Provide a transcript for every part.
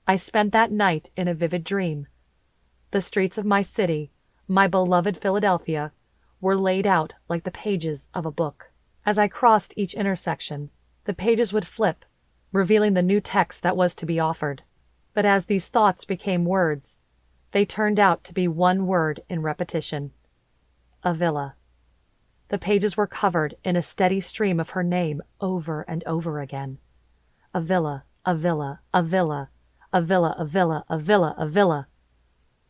I spent that night in a vivid dream. The streets of my city, my beloved Philadelphia, were laid out like the pages of a book. As I crossed each intersection, the pages would flip, revealing the new text that was to be offered. But as these thoughts became words, they turned out to be one word in repetition: Avila. The pages were covered in a steady stream of her name over and over again. Avila, Avila, Avila, Avila, Avila, Avila, Avila.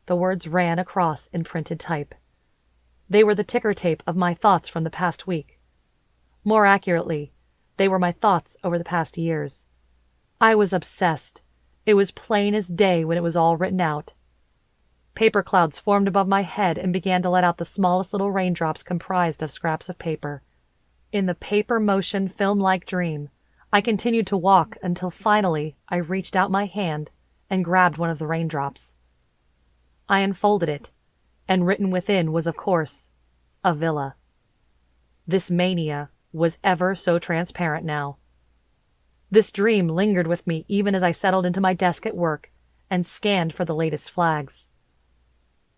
The words ran across in printed type. They were the ticker tape of my thoughts from the past week. More accurately, they were my thoughts over the past years. I was obsessed. It was plain as day when it was all written out. Paper clouds formed above my head and began to let out the smallest little raindrops comprised of scraps of paper. In the paper motion film-like dream, I continued to walk until finally I reached out my hand and grabbed one of the raindrops. I unfolded it, and written within was, of course, Avila. This mania was ever so transparent now. This dream lingered with me even as I settled into my desk at work and scanned for the latest flags.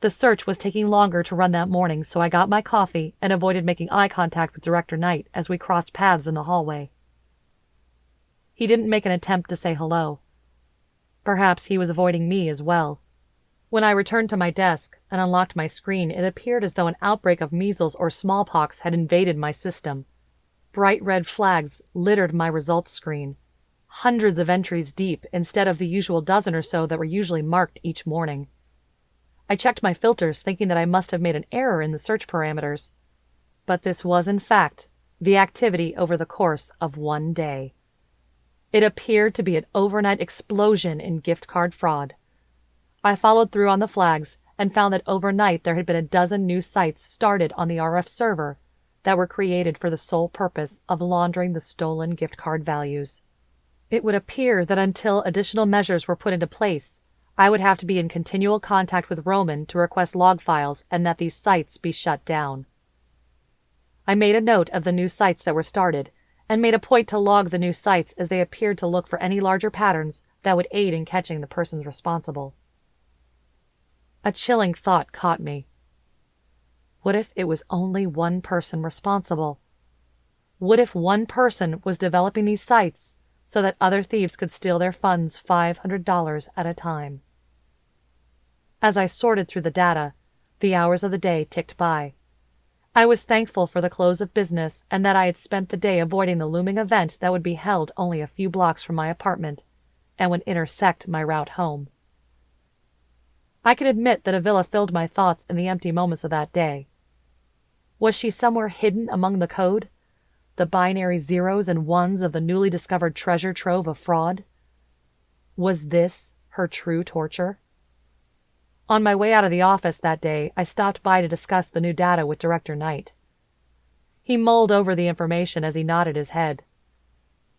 The search was taking longer to run that morning, so I got my coffee and avoided making eye contact with Director Knight as we crossed paths in the hallway. He didn't make an attempt to say hello. Perhaps he was avoiding me as well. When I returned to my desk and unlocked my screen, it appeared as though an outbreak of measles or smallpox had invaded my system. Bright red flags littered my results screen, hundreds of entries deep instead of the usual dozen or so that were usually marked each morning. I checked my filters, thinking that I must have made an error in the search parameters. But this was, in fact, the activity over the course of one day. It appeared to be an overnight explosion in gift card fraud. I followed through on the flags and found that overnight there had been a dozen new sites started on the RF server that were created for the sole purpose of laundering the stolen gift card values. It would appear that until additional measures were put into place, I would have to be in continual contact with Roman to request log files and that these sites be shut down. I made a note of the new sites that were started and made a point to log the new sites as they appeared to look for any larger patterns that would aid in catching the persons responsible. A chilling thought caught me. What if it was only one person responsible? What if one person was developing these sites so that other thieves could steal their funds $500 at a time? As I sorted through the data, the hours of the day ticked by. I was thankful for the close of business and that I had spent the day avoiding the looming event that would be held only a few blocks from my apartment and would intersect my route home. I can admit that Avila filled my thoughts in the empty moments of that day. Was she somewhere hidden among the code? The binary zeros and ones of the newly discovered treasure trove of fraud? Was this her true torture? On my way out of the office that day, I stopped by to discuss the new data with Director Knight. He mulled over the information as he nodded his head.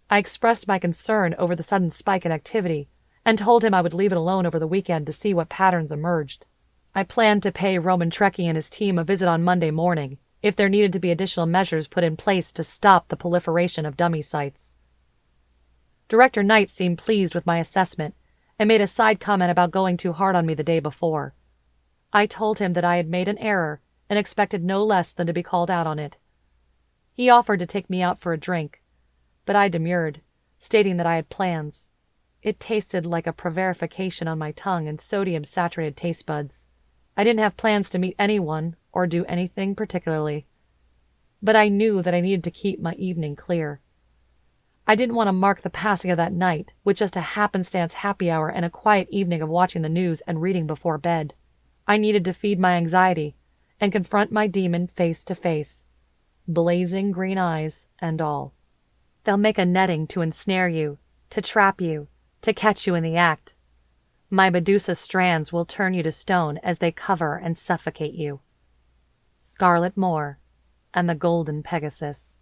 I expressed my concern over the sudden spike in activity and told him I would leave it alone over the weekend to see what patterns emerged. I planned to pay Roman Trekkie and his team a visit on Monday morning if there needed to be additional measures put in place to stop the proliferation of dummy sites. Director Knight seemed pleased with my assessment and made a side comment about going too hard on me the day before. I told him that I had made an error and expected no less than to be called out on it. He offered to take me out for a drink, but I demurred, stating that I had plans. It tasted like a prevarication on my tongue and sodium-saturated taste buds. I didn't have plans to meet anyone or do anything particularly, but I knew that I needed to keep my evening clear. I didn't want to mark the passing of that night with just a happenstance happy hour and a quiet evening of watching the news and reading before bed. I needed to feed my anxiety and confront my demon face to face, blazing green eyes and all. They'll make a netting to ensnare you, to trap you, to catch you in the act. My Medusa strands will turn you to stone as they cover and suffocate you. Scarlet Moor and the Golden Pegasus.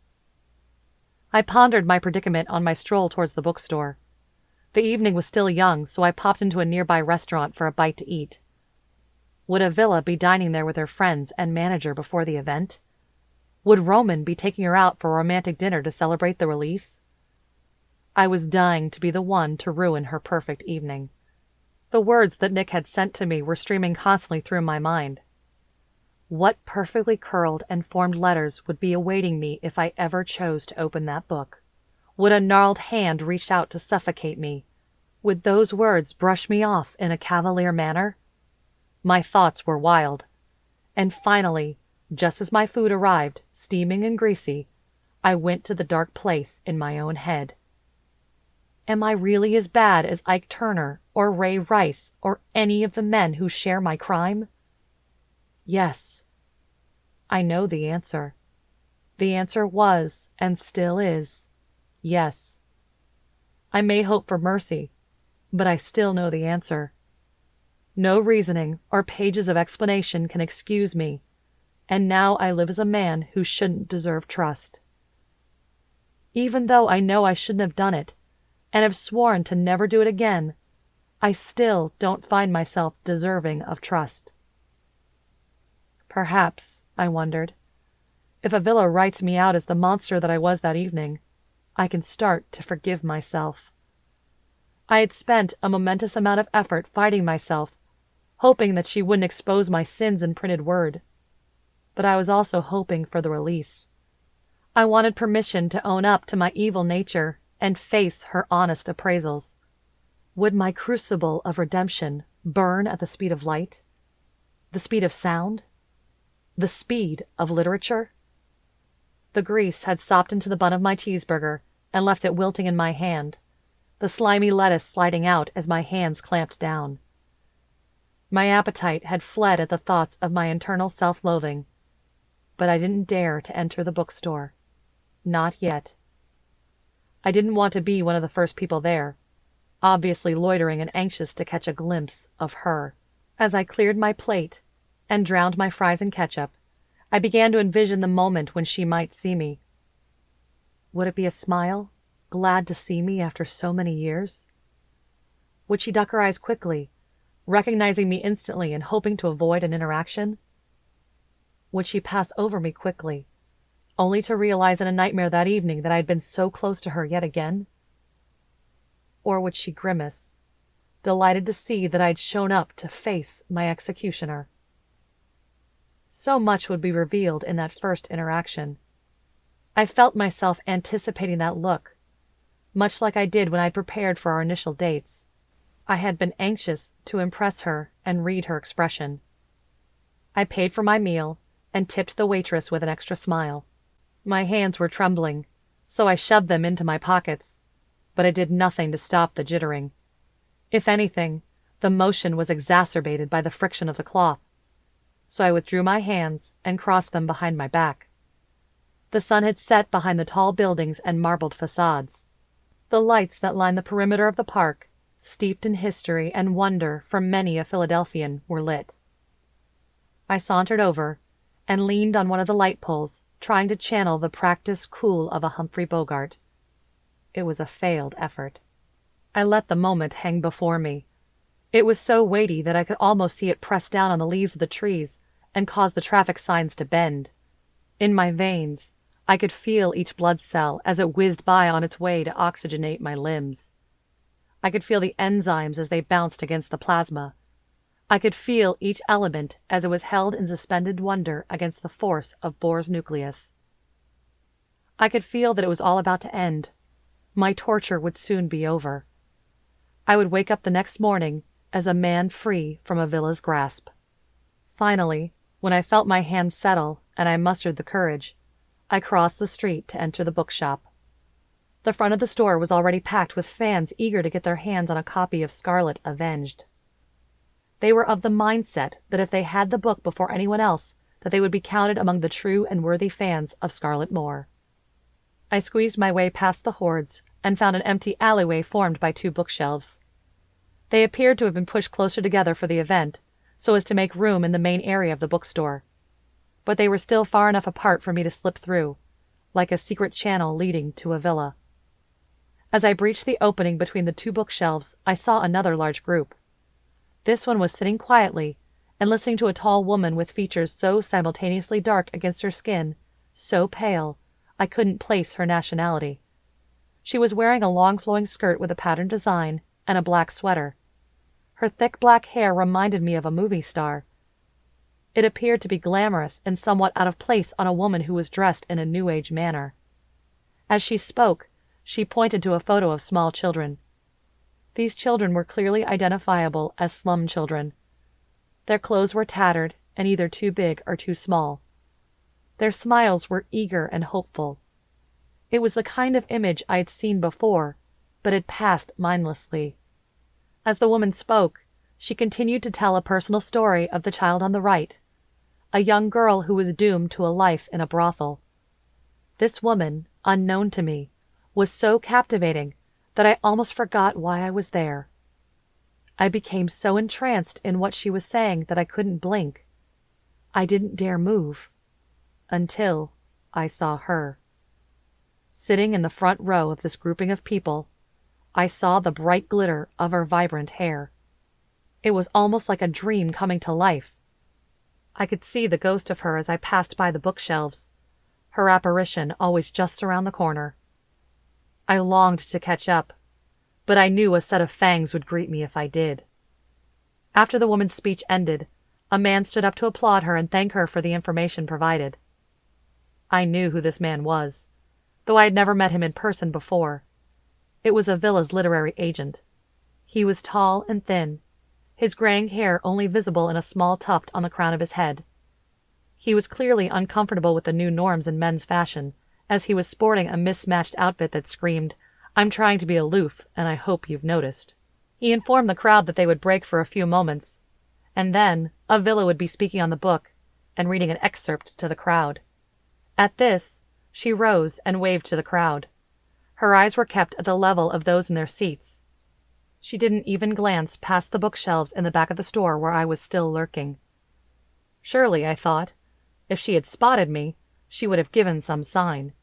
I pondered my predicament on my stroll towards the bookstore. The evening was still young, so I popped into a nearby restaurant for a bite to eat. Would Avila be dining there with her friends and manager before the event? Would Roman be taking her out for a romantic dinner to celebrate the release? I was dying to be the one to ruin her perfect evening. The words that Nick had sent to me were streaming constantly through my mind. What perfectly curled and formed letters would be awaiting me if I ever chose to open that book? Would a gnarled hand reach out to suffocate me? Would those words brush me off in a cavalier manner? My thoughts were wild. And finally, just as my food arrived, steaming and greasy, I went to the dark place in my own head. Am I really as bad as Ike Turner or Ray Rice or any of the men who share my crime? Yes. I know the answer. The answer was, and still is, yes. I may hope for mercy, but I still know the answer. No reasoning or pages of explanation can excuse me, and now I live as a man who shouldn't deserve trust. Even though I know I shouldn't have done it, and have sworn to never do it again, I still don't find myself deserving of trust. Perhaps, I wondered, if Avila writes me out as the monster that I was that evening, I can start to forgive myself. I had spent a momentous amount of effort fighting myself, hoping that she wouldn't expose my sins in printed word. But I was also hoping for the release. I wanted permission to own up to my evil nature and face her honest appraisals. Would my crucible of redemption burn at the speed of light? The speed of sound? The speed of literature? The grease had sopped into the bun of my cheeseburger and left it wilting in my hand, the slimy lettuce sliding out as my hands clamped down. My appetite had fled at the thoughts of my internal self-loathing, but I didn't dare to enter the bookstore. Not yet. I didn't want to be one of the first people there, obviously loitering and anxious to catch a glimpse of her. As I cleared my plate and drowned my fries in ketchup, I began to envision the moment when she might see me. Would it be a smile, glad to see me after so many years? Would she duck her eyes quickly, recognizing me instantly and hoping to avoid an interaction? Would she pass over me quickly, only to realize in a nightmare that evening that I had been so close to her yet again? Or would she grimace, delighted to see that I had shown up to face my executioner? So much would be revealed in that first interaction. I felt myself anticipating that look, much like I did when I prepared for our initial dates. I had been anxious to impress her and read her expression. I paid for my meal and tipped the waitress with an extra smile. My hands were trembling, so I shoved them into my pockets, but it did nothing to stop the jittering. If anything, the motion was exacerbated by the friction of the cloth, so I withdrew my hands and crossed them behind my back. The sun had set behind the tall buildings and marbled facades. The lights that lined the perimeter of the park, steeped in history and wonder for many a Philadelphian, were lit. I sauntered over and leaned on one of the light poles, trying to channel the practiced cool of a Humphrey Bogart. It was a failed effort. I let the moment hang before me. It was so weighty that I could almost see it press down on the leaves of the trees and cause the traffic signs to bend. In my veins, I could feel each blood cell as it whizzed by on its way to oxygenate my limbs. I could feel the enzymes as they bounced against the plasma. I could feel each element as it was held in suspended wonder against the force of Bohr's nucleus. I could feel that it was all about to end. My torture would soon be over. I would wake up the next morning as a man free from Avila's grasp. Finally, when I felt my hands settle and I mustered the courage, I crossed the street to enter the bookshop. The front of the store was already packed with fans eager to get their hands on a copy of Scarlet Avenged. They were of the mindset that if they had the book before anyone else, that they would be counted among the true and worthy fans of Scarlet Moore. I squeezed my way past the hordes and found an empty alleyway formed by two bookshelves. They appeared to have been pushed closer together for the event, so as to make room in the main area of the bookstore. But they were still far enough apart for me to slip through, like a secret channel leading to Avila. As I breached the opening between the two bookshelves, I saw another large group. This one was sitting quietly and listening to a tall woman with features so simultaneously dark against her skin, so pale, I couldn't place her nationality. She was wearing a long flowing skirt with a patterned design and a black sweater. Her thick black hair reminded me of a movie star. It appeared to be glamorous and somewhat out of place on a woman who was dressed in a New Age manner. As she spoke, she pointed to a photo of small children. These children were clearly identifiable as slum children. Their clothes were tattered and either too big or too small. Their smiles were eager and hopeful. It was the kind of image I had seen before, but had passed mindlessly. As the woman spoke, she continued to tell a personal story of the child on the right, a young girl who was doomed to a life in a brothel. This woman, unknown to me, was so captivating that I almost forgot why I was there. I became so entranced in what she was saying that I couldn't blink. I didn't dare move until I saw her. Sitting in the front row of this grouping of people, I saw the bright glitter of her vibrant hair. It was almost like a dream coming to life. I could see the ghost of her as I passed by the bookshelves, her apparition always just around the corner. I longed to catch up, but I knew a set of fangs would greet me if I did. After the woman's speech ended, a man stood up to applaud her and thank her for the information provided. I knew who this man was, though I had never met him in person before. It was Avila's literary agent. He was tall and thin, his graying hair only visible in a small tuft on the crown of his head. He was clearly uncomfortable with the new norms in men's fashion, as he was sporting a mismatched outfit that screamed, "I'm trying to be aloof, and I hope you've noticed." He informed the crowd that they would break for a few moments, and then Avila would be speaking on the book and reading an excerpt to the crowd. At this, she rose and waved to the crowd. Her eyes were kept at the level of those in their seats. She didn't even glance past the bookshelves in the back of the store where I was still lurking. Surely, I thought, if she had spotted me, she would have given some sign.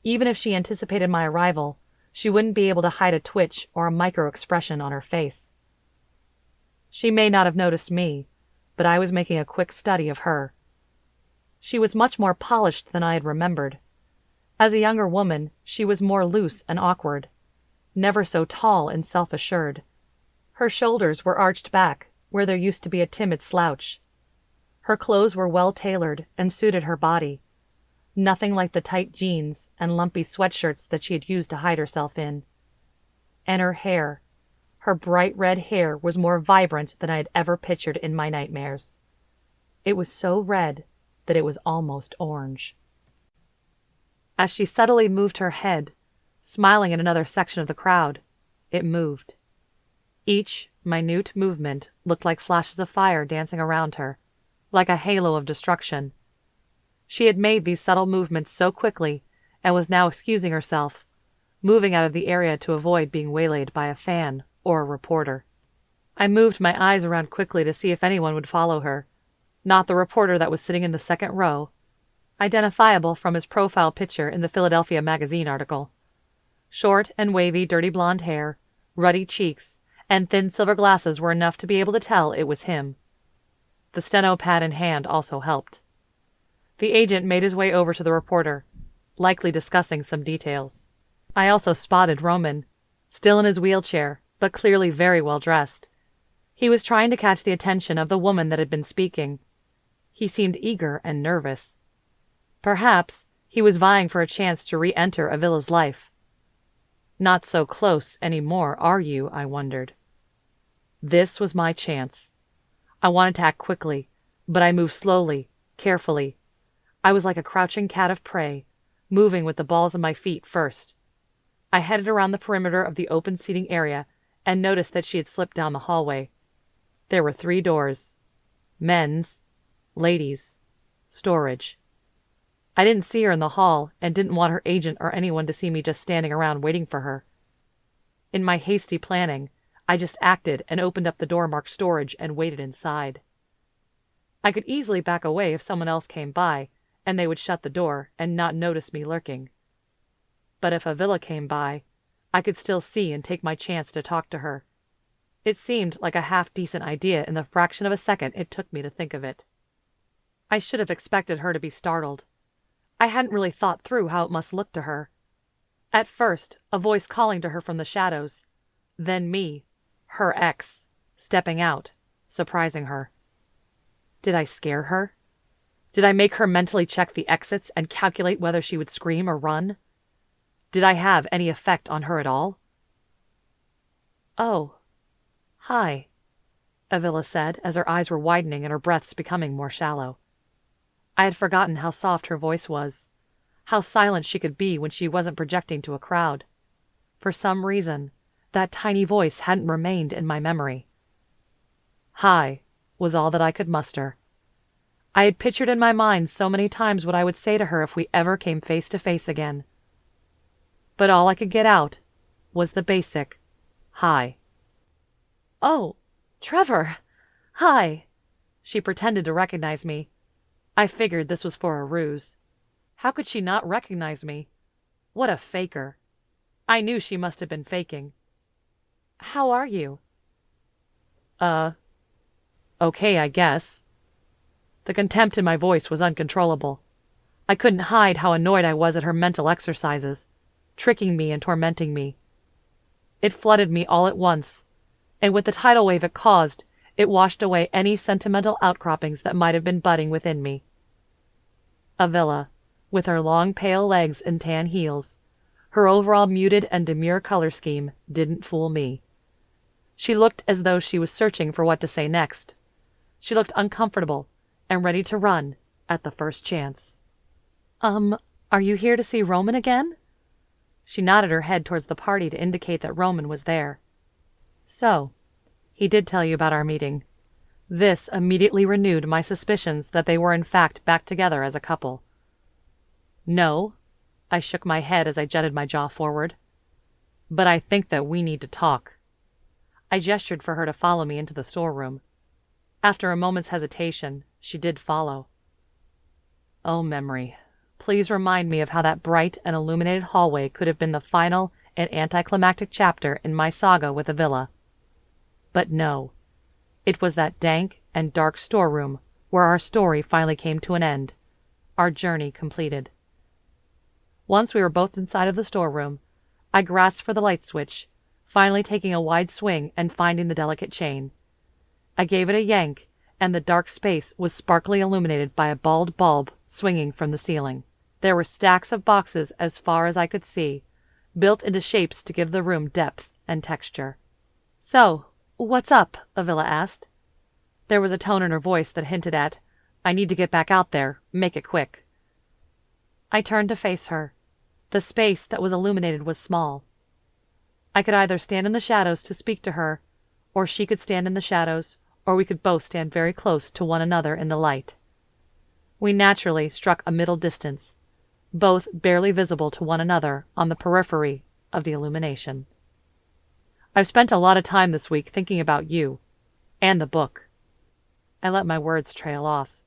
Even if she anticipated my arrival, she wouldn't be able to hide a twitch or a micro-expression on her face. She may not have noticed me, but I was making a quick study of her. She was much more polished than I had remembered. As a younger woman, she was more loose and awkward, never so tall and self-assured. Her shoulders were arched back, where there used to be a timid slouch. Her clothes were well-tailored and suited her body, nothing like the tight jeans and lumpy sweatshirts that she had used to hide herself in. And her bright red hair was more vibrant than I had ever pictured in my nightmares. It was so red that it was almost orange. As she subtly moved her head, smiling at another section of the crowd, it moved. Each minute movement looked like flashes of fire dancing around her, like a halo of destruction. She had made these subtle movements so quickly and was now excusing herself, moving out of the area to avoid being waylaid by a fan or a reporter. I moved my eyes around quickly to see if anyone would follow her. Not the reporter that was sitting in the second row, identifiable from his profile picture in the Philadelphia Magazine article. Short and wavy, dirty blonde hair, ruddy cheeks, and thin silver glasses were enough to be able to tell it was him. The steno pad in hand also helped. The agent made his way over to the reporter, likely discussing some details. I also spotted Roman, still in his wheelchair, but clearly very well dressed. He was trying to catch the attention of the woman that had been speaking. He seemed eager and nervous. Perhaps he was vying for a chance to re-enter Avila's life. Not so close anymore, are you? I wondered. This was my chance. I wanted to act quickly, but I moved slowly, carefully. I was like a crouching cat of prey, moving with the balls of my feet first. I headed around the perimeter of the open seating area and noticed that she had slipped down the hallway. There were 3 doors. Men's, ladies, storage. I didn't see her in the hall and didn't want her agent or anyone to see me just standing around waiting for her. In my hasty planning, I just acted and opened up the door marked storage and waited inside. I could easily back away if someone else came by, and they would shut the door and not notice me lurking. But if Avila came by, I could still see and take my chance to talk to her. It seemed like a half-decent idea in the fraction of a second it took me to think of it. I should have expected her to be startled. I hadn't really thought through how it must look to her. At first, a voice calling to her from the shadows. Then me, her ex. stepping out, surprising her. Did I scare her? Did I make her mentally check the exits and calculate whether she would scream or run? Did I have any effect on her at all? "Oh, hi," Avila said as her eyes were widening and her breaths becoming more shallow. I had forgotten how soft her voice was, how silent she could be when she wasn't projecting to a crowd. For some reason, that tiny voice hadn't remained in my memory. "Hi," was all that I could muster. I had pictured in my mind so many times what I would say to her if we ever came face to face again. But all I could get out was the basic, "Hi." "Oh, Trevor, hi." She pretended to recognize me. I figured this was for a ruse. How could she not recognize me? What a faker. I knew she must have been faking. "How are you?" Okay, I guess." The contempt in my voice was uncontrollable. I couldn't hide how annoyed I was at her mental exercises, tricking me and tormenting me. It flooded me all at once, and with the tidal wave it caused, it washed away any sentimental outcroppings that might have been budding within me. Avila, with her long pale legs and tan heels, her overall muted and demure color scheme, didn't fool me. She looked as though she was searching for what to say next. She looked uncomfortable and ready to run at the first chance. Are you here to see Roman again?" She nodded her head towards the party to indicate that Roman was there. "So, he did tell you about our meeting." This immediately renewed my suspicions that they were in fact back together as a couple. "No," I shook my head as I jutted my jaw forward. "But I think that we need to talk." I gestured for her to follow me into the storeroom. After a moment's hesitation, she did follow. Oh, memory, please remind me of how that bright and illuminated hallway could have been the final and anticlimactic chapter in my saga with Avila. But no, it was that dank and dark storeroom where our story finally came to an end, our journey completed. Once we were both inside of the storeroom, I grasped for the light switch, finally taking a wide swing and finding the delicate chain. I gave it a yank, and the dark space was sparkly illuminated by a bald bulb swinging from the ceiling. There were stacks of boxes as far as I could see, built into shapes to give the room depth and texture. "So, what's up?" Avila asked. There was a tone in her voice that hinted at, "I need to get back out there, make it quick." I turned to face her. The space that was illuminated was small. I could either stand in the shadows to speak to her, or she could stand in the shadows, or we could both stand very close to one another in the light. We naturally struck a middle distance, both barely visible to one another on the periphery of the illumination. "I've spent a lot of time this week thinking about you, and the book." I let my words trail off.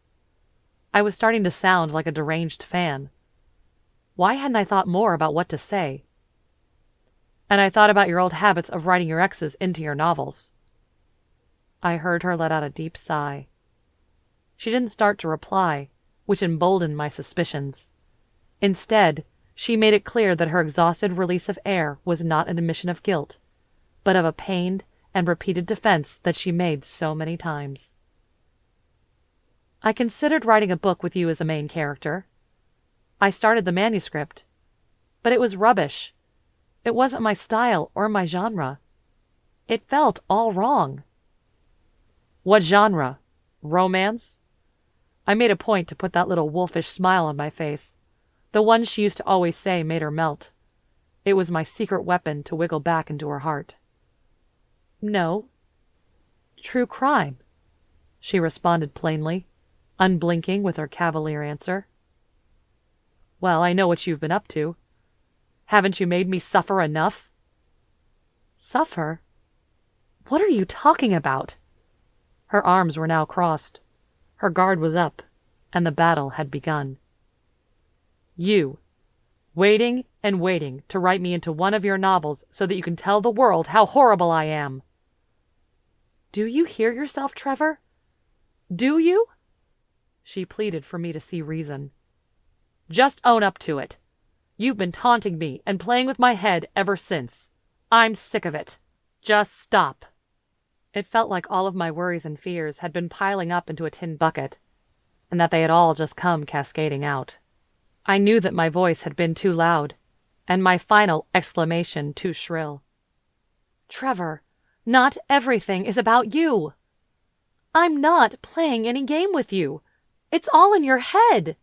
I was starting to sound like a deranged fan. Why hadn't I thought more about what to say? "And I thought about your old habits of writing your exes into your novels." I heard her let out a deep sigh. She didn't start to reply, which emboldened my suspicions. Instead, she made it clear that her exhausted release of air was not an admission of guilt, but of a pained and repeated defense that she made so many times. "I considered writing a book with you as a main character. I started the manuscript, but it was rubbish. It wasn't my style or my genre. It felt all wrong." "What genre? Romance?" I made a point to put that little wolfish smile on my face. The one she used to always say made her melt. It was my secret weapon to wiggle back into her heart. "No. True crime," she responded plainly, unblinking with her cavalier answer. "Well, I know what you've been up to. Haven't you made me suffer enough?" "Suffer? What are you talking about?" Her arms were now crossed. Her guard was up, and the battle had begun. "You, waiting and waiting to write me into one of your novels so that you can tell the world how horrible I am." "Do you hear yourself, Trevor? Do you?" She pleaded for me to see reason. "Just own up to it. You've been taunting me and playing with my head ever since. I'm sick of it. Just stop." It felt like all of my worries and fears had been piling up into a tin bucket, and that they had all just come cascading out. I knew that my voice had been too loud, and my final exclamation too shrill. Trevor, not everything is about you. I'm not playing any game with you. It's all in your head.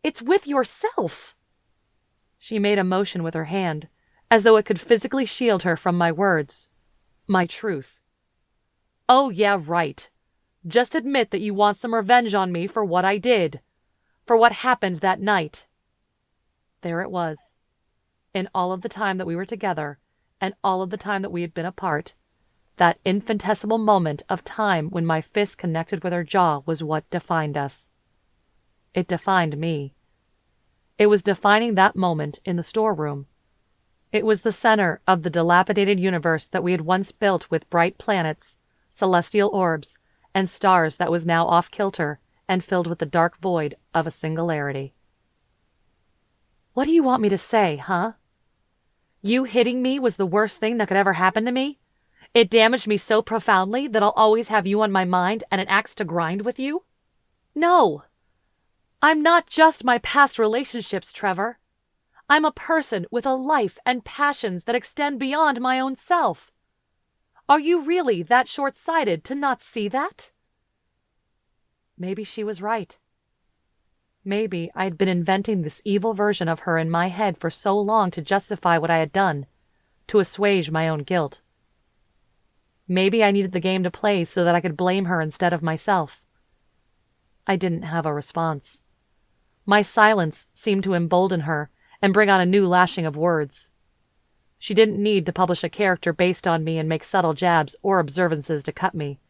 It's with yourself. She made a motion with her hand, as though it could physically shield her from my words, my truth. Oh, yeah, right. Just admit that you want some revenge on me for what I did, for what happened that night. There it was. In all of the time that we were together, and all of the time that we had been apart, that infinitesimal moment of time when my fist connected with her jaw was what defined us. It defined me. It was defining that moment in the storeroom. It was the center of the dilapidated universe that we had once built with bright planets, celestial orbs, and stars that was now off-kilter and filled with the dark void of a singularity. What do you want me to say, huh? You hitting me was the worst thing that could ever happen to me? It damaged me so profoundly that I'll always have you on my mind and an axe to grind with you? No. I'm not just my past relationships, Trevor. I'm a person with a life and passions that extend beyond my own self. Are you really that short-sighted to not see that? Maybe she was right. Maybe I'd been inventing this evil version of her in my head for so long to justify what I had done, to assuage my own guilt. Maybe I needed the game to play so that I could blame her instead of myself. I didn't have a response. My silence seemed to embolden her and bring on a new lashing of words. She didn't need to publish a character based on me and make subtle jabs or observances to cut me.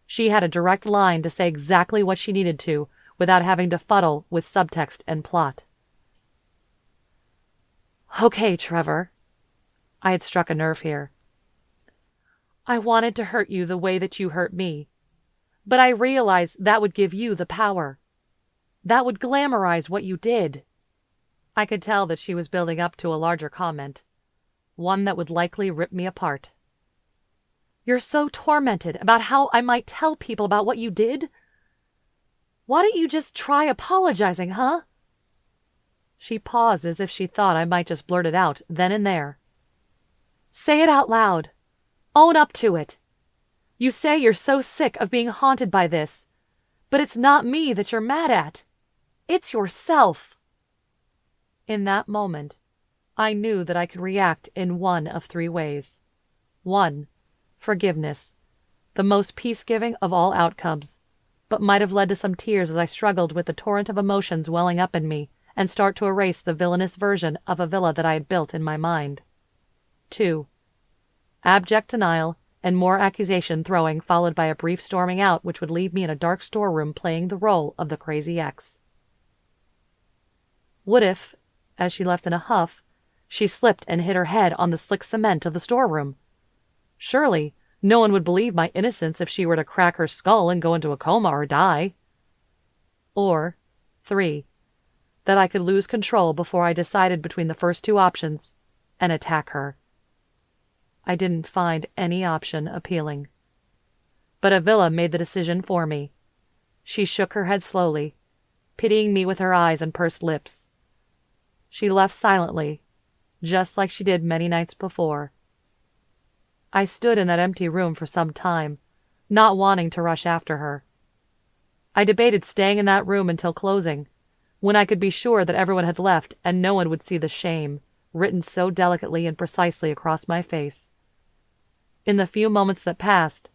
She had a direct line to say exactly what she needed to without having to fuddle with subtext and plot. Okay, Trevor. I had struck a nerve here. I wanted to hurt you the way that you hurt me, but I realized that would give you the power. That would glamorize what you did. I could tell that she was building up to a larger comment, one that would likely rip me apart. You're so tormented about how I might tell people about what you did? Why don't you just try apologizing, huh? She paused as if she thought I might just blurt it out then and there. Say it out loud. Own up to it. You say you're so sick of being haunted by this, but it's not me that you're mad at. It's yourself. In that moment, I knew that I could react in one of three ways. 1. Forgiveness, the most peace-giving of all outcomes, but might have led to some tears as I struggled with the torrent of emotions welling up in me and start to erase the villainous version of Avila that I had built in my mind. 2. Abject denial and more accusation throwing, followed by a brief storming out which would leave me in a dark storeroom playing the role of the crazy ex. What if, as she left in a huff, she slipped and hit her head on the slick cement of the storeroom? Surely no one would believe my innocence if she were to crack her skull and go into a coma or die. Or 3. That I could lose control before I decided between the first two options and attack her. I didn't find any option appealing. But Avila made the decision for me. She shook her head slowly, pitying me with her eyes and pursed lips. She left silently, just like she did many nights before. I stood in that empty room for some time, not wanting to rush after her. I debated staying in that room until closing, when I could be sure that everyone had left and no one would see the shame written so delicately and precisely across my face. In the few moments that passed,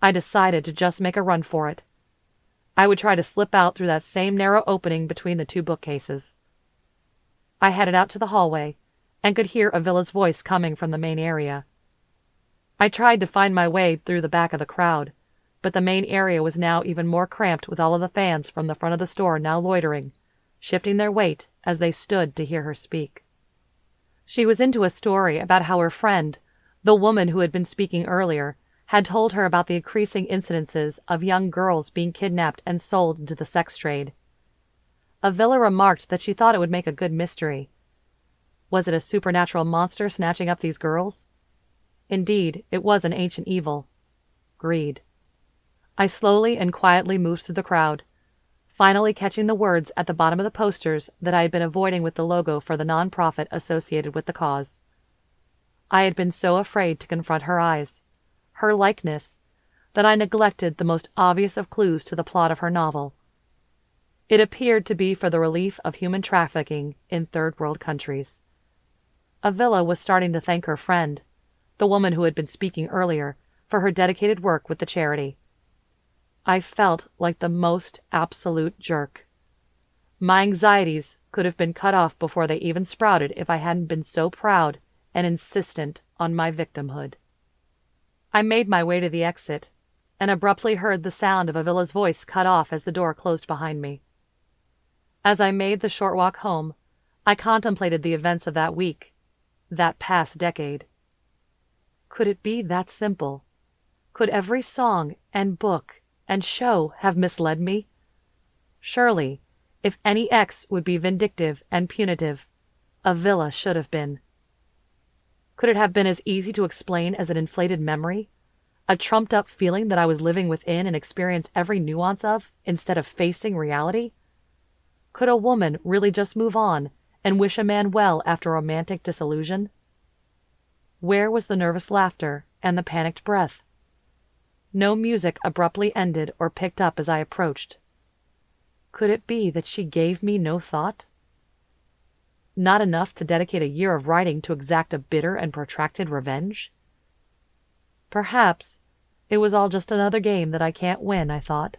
I decided to just make a run for it. I would try to slip out through that same narrow opening between the two bookcases. I headed out to the hallway and could hear Avila's voice coming from the main area. I tried to find my way through the back of the crowd, but the main area was now even more cramped with all of the fans from the front of the store now loitering, shifting their weight as they stood to hear her speak. She was into a story about how her friend, the woman who had been speaking earlier, had told her about the increasing incidences of young girls being kidnapped and sold into the sex trade. Avila remarked that she thought it would make a good mystery. Was it a supernatural monster snatching up these girls? Indeed, it was an ancient evil. greed. I slowly and quietly moved through the crowd, finally catching the words at the bottom of the posters that I had been avoiding with the logo for the nonprofit associated with the cause. I had been so afraid to confront her eyes, her likeness, that I neglected the most obvious of clues to the plot of her novel. It appeared to be for the relief of human trafficking in third world countries. Avila was starting to thank her friend, the woman who had been speaking earlier, for her dedicated work with the charity. I felt like the most absolute jerk. My anxieties could have been cut off before they even sprouted if I hadn't been so proud and insistent on my victimhood. I made my way to the exit, and abruptly heard the sound of Avila's voice cut off as the door closed behind me. As I made the short walk home, I contemplated the events of that week, that past decade. Could it be that simple? Could every song and book and show have misled me? Surely, if any ex would be vindictive and punitive, Avila should have been. Could it have been as easy to explain as an inflated memory? A trumped-up feeling that I was living within and experience every nuance of, instead of facing reality? Could a woman really just move on and wish a man well after a romantic disillusion? Where was the nervous laughter and the panicked breath? No music abruptly ended or picked up as I approached. Could it be that she gave me no thought? Not enough to dedicate a year of writing to exact a bitter and protracted revenge? Perhaps it was all just another game that I can't win, I thought.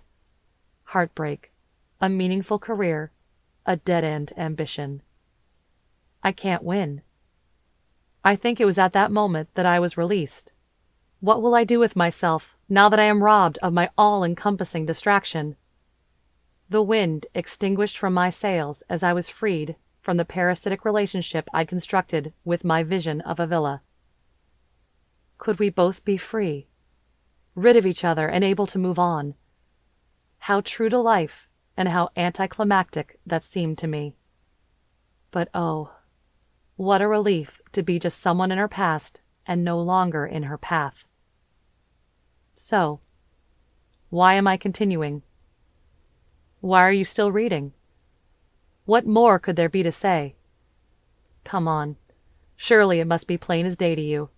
Heartbreak, a meaningful career, a dead-end ambition. I can't win. I think it was at that moment that I was released. What will I do with myself now that I am robbed of my all-encompassing distraction? The wind extinguished from my sails as I was freed from the parasitic relationship I'd constructed with my vision of Avila. Could we both be free, rid of each other and able to move on? How true to life and how anticlimactic that seemed to me. But oh, what a relief to be just someone in her past and no longer in her path. So, why am I continuing? Why are you still reading? What more could there be to say? Come on, surely it must be plain as day to you.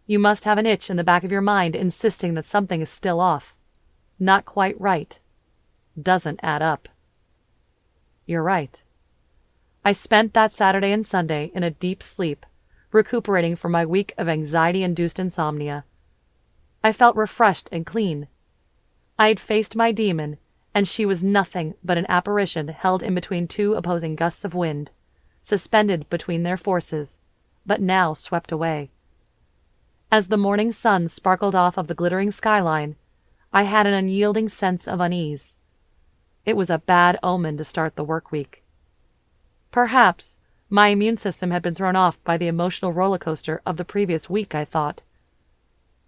You must have an itch in the back of your mind insisting that something is still off, not quite right, doesn't add up. You're right. I spent that Saturday and Sunday in a deep sleep, recuperating from my week of anxiety-induced insomnia. I felt refreshed and clean. I had faced my demon, and she was nothing but an apparition held in between two opposing gusts of wind, suspended between their forces, but now swept away. As the morning sun sparkled off of the glittering skyline, I had an unyielding sense of unease. It was a bad omen to start the work week. Perhaps my immune system had been thrown off by the emotional roller coaster of the previous week, I thought.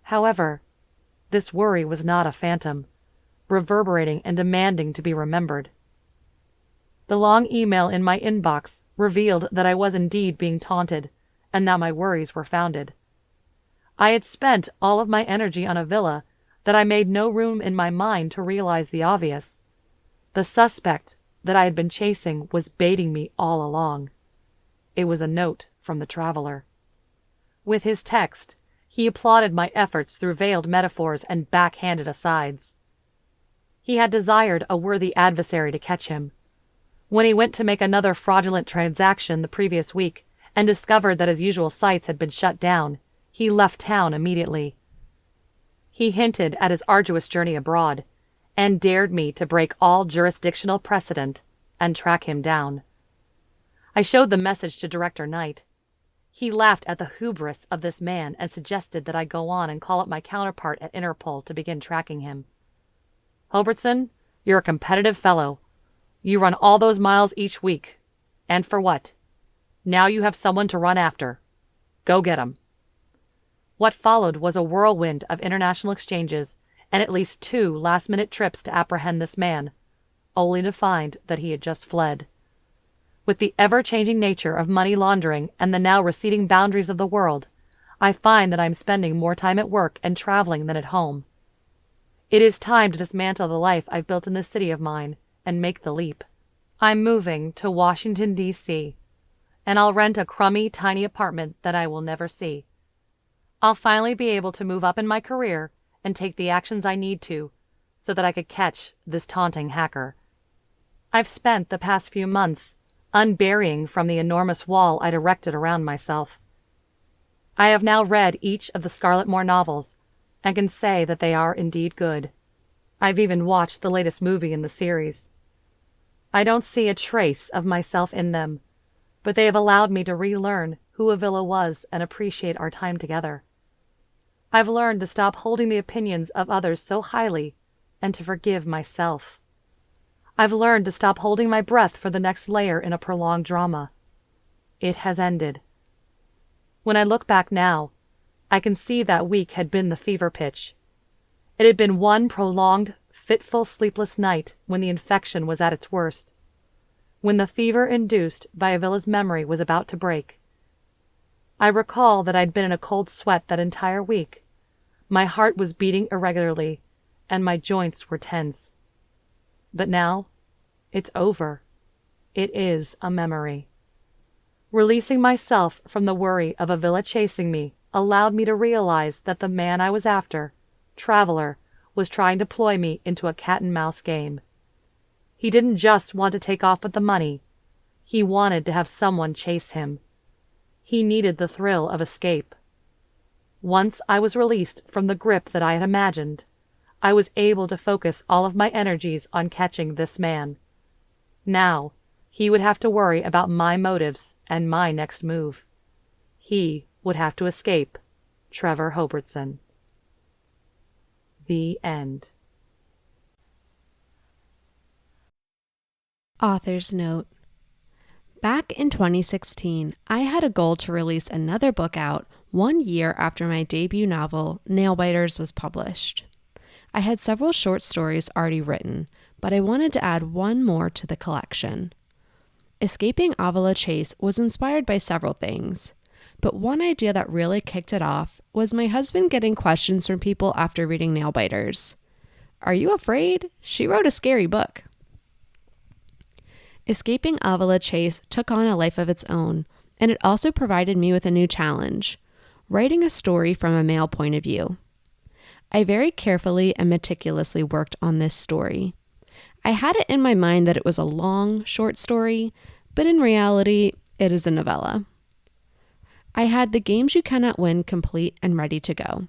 However, this worry was not a phantom, reverberating and demanding to be remembered. The long email in my inbox revealed that I was indeed being taunted, and that my worries were founded. I had spent all of my energy on Avila that I made no room in my mind to realize the obvious. The suspect that I had been chasing was baiting me all along. It was a note from the traveler. With his text, he applauded my efforts through veiled metaphors and backhanded asides. He had desired a worthy adversary to catch him. When he went to make another fraudulent transaction the previous week and discovered that his usual sites had been shut down, he left town immediately. He hinted at his arduous journey abroad and dared me to break all jurisdictional precedent and track him down. I showed the message to Director Knight. He laughed at the hubris of this man and suggested that I go on and call up my counterpart at Interpol to begin tracking him. Hobbertson, you're a competitive fellow. You run all those miles each week. And for what? Now you have someone to run after. Go get him. What followed was a whirlwind of international exchanges and at least 2 last-minute trips to apprehend this man, only to find that he had just fled. With the ever-changing nature of money laundering and the now receding boundaries of the world, I find that I am spending more time at work and traveling than at home. It is time to dismantle the life I've built in this city of mine and make the leap. I'm moving to Washington, D.C., and I'll rent a crummy, tiny apartment that I will never see. I'll finally be able to move up in my career and take the actions I need to so that I could catch this taunting hacker. I've spent the past few months unburying from the enormous wall I'd erected around myself. I have now read each of the Scarlett Moore novels and can say that they are indeed good. I've even watched the latest movie in the series. I don't see a trace of myself in them, but they have allowed me to relearn who Avila was and appreciate our time together. I've learned to stop holding the opinions of others so highly and to forgive myself. I've learned to stop holding my breath for the next layer in a prolonged drama. It has ended. When I look back now, I can see that week had been the fever pitch. It had been one prolonged, fitful, sleepless night when the infection was at its worst, when the fever induced by Avila's memory was about to break. I recall that I'd been in a cold sweat that entire week. My heart was beating irregularly, and my joints were tense. But now, it's over. It is a memory. Releasing myself from the worry of Avila chasing me allowed me to realize that the man I was after, Traveler, was trying to ploy me into a cat-and-mouse game. He didn't just want to take off with the money. He wanted to have someone chase him. He needed the thrill of escape. Once I was released from the grip that I had imagined, I was able to focus all of my energies on catching this man. Now, he would have to worry about my motives and my next move. He would have to escape Trevor Hobbertson. The end. Author's note. Back in 2016, I had a goal to release another book out 1 year after my debut novel, Nailbiters, was published. I had several short stories already written, but I wanted to add one more to the collection. Escaping Avila Chase was inspired by several things, but one idea that really kicked it off was my husband getting questions from people after reading Nailbiters. "Are you afraid? She wrote a scary book." Escaping Avila Chase took on a life of its own, and it also provided me with a new challenge, writing a story from a male point of view. I very carefully and meticulously worked on this story. I had it in my mind that it was a long, short story, but in reality, it is a novella. I had The Games You Cannot Win complete and ready to go.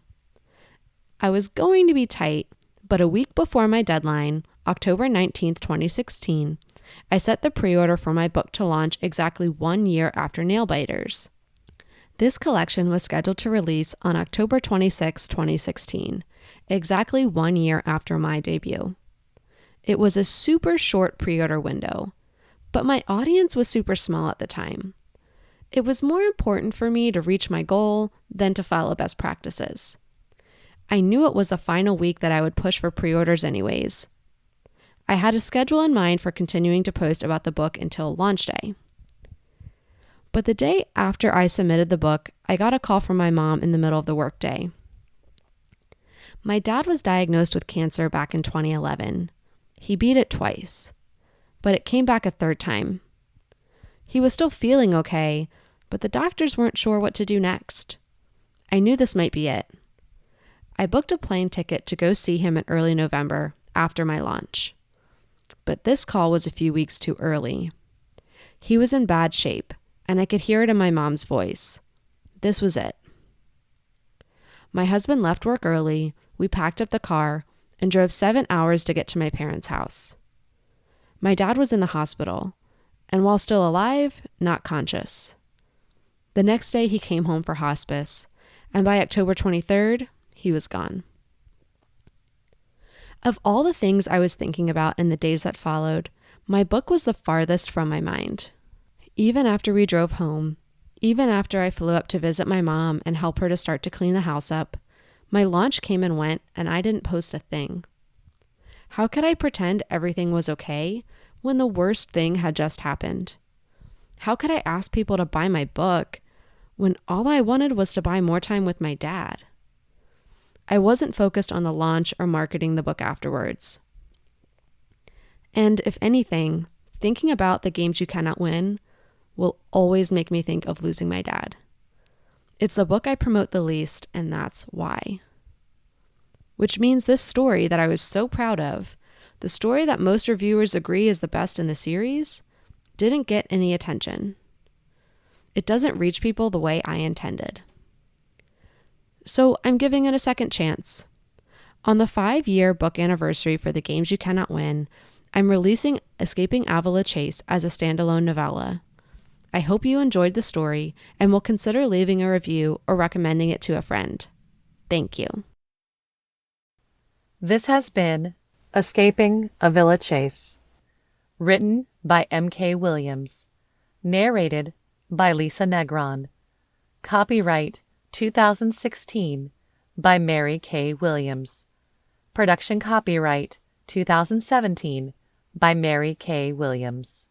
I was going to be tight, but a week before my deadline, October 19th, 2016, I set the pre-order for my book to launch exactly 1 year after Nailbiters. This collection was scheduled to release on October 26, 2016, exactly 1 year after my debut. It was a super short pre-order window, but my audience was super small at the time. It was more important for me to reach my goal than to follow best practices. I knew it was the final week that I would push for pre-orders anyways. I had a schedule in mind for continuing to post about the book until launch day. But the day after I submitted the book, I got a call from my mom in the middle of the workday. My dad was diagnosed with cancer back in 2011. He beat it twice, but it came back a third time. He was still feeling okay, but the doctors weren't sure what to do next. I knew this might be it. I booked a plane ticket to go see him in early November after my launch. But this call was a few weeks too early. He was in bad shape, and I could hear it in my mom's voice. This was it. My husband left work early, we packed up the car, and drove 7 hours to get to my parents' house. My dad was in the hospital, and while still alive, not conscious. The next day he came home for hospice, and by October 23rd, he was gone. Of all the things I was thinking about in the days that followed, my book was the farthest from my mind. Even after we drove home, even after I flew up to visit my mom and help her to start to clean the house up, my launch came and went, and I didn't post a thing. How could I pretend everything was okay when the worst thing had just happened? How could I ask people to buy my book when all I wanted was to buy more time with my dad? I wasn't focused on the launch or marketing the book afterwards. And if anything, thinking about The Games You Cannot Win will always make me think of losing my dad. It's the book I promote the least, and that's why. Which means this story that I was so proud of, the story that most reviewers agree is the best in the series, didn't get any attention. It doesn't reach people the way I intended. So I'm giving it a second chance. On the 5-year book anniversary for The Games You Cannot Win, I'm releasing Escaping Avila Chase as a standalone novella. I hope you enjoyed the story and will consider leaving a review or recommending it to a friend. Thank you. This has been Escaping Avila Chase, written by M.K. Williams, narrated by Lisa Negron, copyright 2016 by Mary K. Williams, production copyright 2017 by Mary K. Williams.